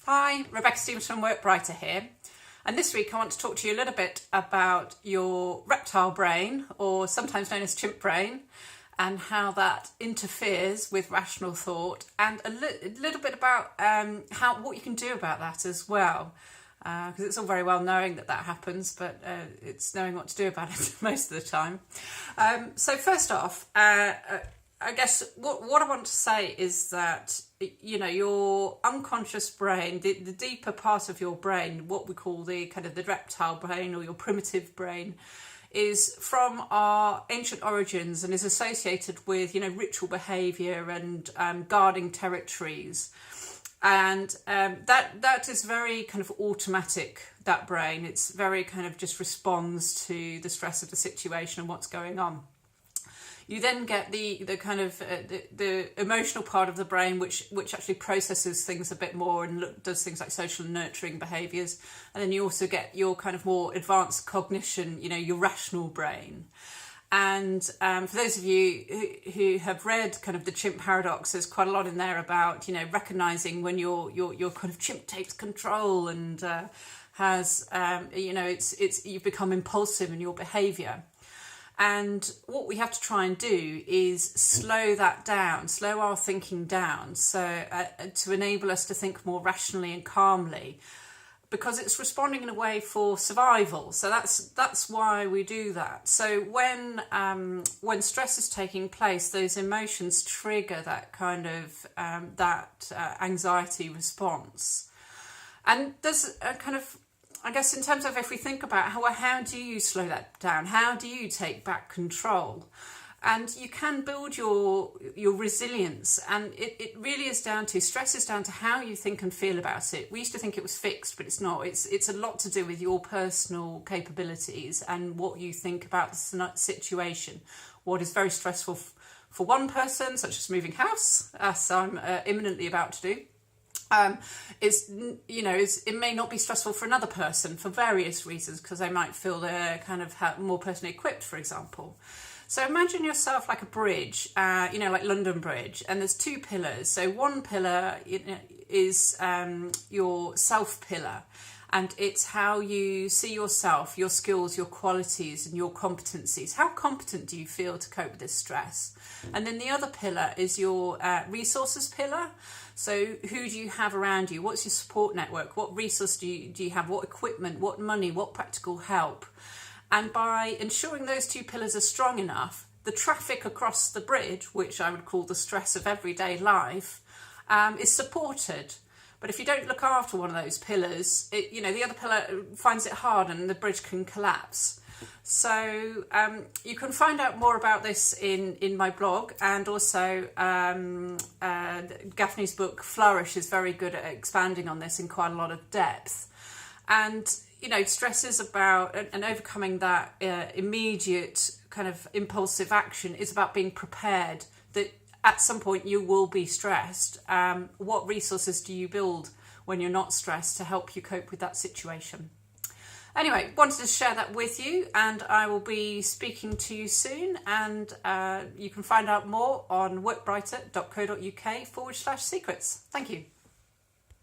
Hi, Rebecca Stevens from Workbrighter here, and this week I want to talk to you a little bit about your reptile brain, or sometimes known as chimp brain, and how that interferes with rational thought, and a little bit about what you can do about that as well, because it's all very well knowing that happens, but it's knowing what to do about it most of the time. So first off, I guess what I want to say is that, you know, your unconscious brain, the deeper part of your brain, what we call the kind of the reptile brain or your primitive brain, is from our ancient origins and is associated with, you know, ritual behaviour and guarding territories. And that is very kind of automatic, that brain. It's very kind of just responds to the stress of the situation and what's going on. You then get the kind of the emotional part of the brain, which actually processes things a bit more and does things like social and nurturing behaviours. And then you also get your kind of more advanced cognition, you know, your rational brain. And for those of you who have read kind of the chimp paradox, there's quite a lot in there about, you know, recognising when your kind of chimp takes control and has you know, it's you've become impulsive in your behaviour. And what we have to try and do is slow that down, slow our thinking down, so to enable us to think more rationally and calmly, because it's responding in a way for survival. So that's why we do that. So when stress is taking place, those emotions trigger that kind of anxiety response. And there's a kind of, I guess, in terms of if we think about how do you slow that down? How do you take back control? And you can build your resilience, and it really is down to, stress is down to how you think and feel about it. We used to think it was fixed, but it's not. It's a lot to do with your personal capabilities and what you think about the situation. What is very stressful for one person, such as moving house, as I'm imminently about to do, it may not be stressful for another person for various reasons, because they might feel they're kind of more personally equipped, for example. So imagine yourself like a bridge, like London Bridge, and there's two pillars. So one pillar is your self pillar, and it's how you see yourself, your skills, your qualities and your competencies. How competent do you feel to cope with this stress? And then the other pillar is your resources pillar. So who do you have around you? What's your support network? What resource do you have? What equipment? What money? What practical help? And by ensuring those two pillars are strong enough, the traffic across the bridge, which I would call the stress of everyday life, is supported. But if you don't look after one of those pillars, the other pillar finds it hard and the bridge can collapse. So you can find out more about this in my blog, and also Gaffney's book Flourish is very good at expanding on this in quite a lot of depth. And stress is about, and overcoming that immediate kind of impulsive action is about being prepared that at some point you will be stressed. What resources do you build when you're not stressed to help you cope with that situation? Anyway, wanted to share that with you, and I will be speaking to you soon. And you can find out more on workbrighter.co.uk/secrets. Thank you.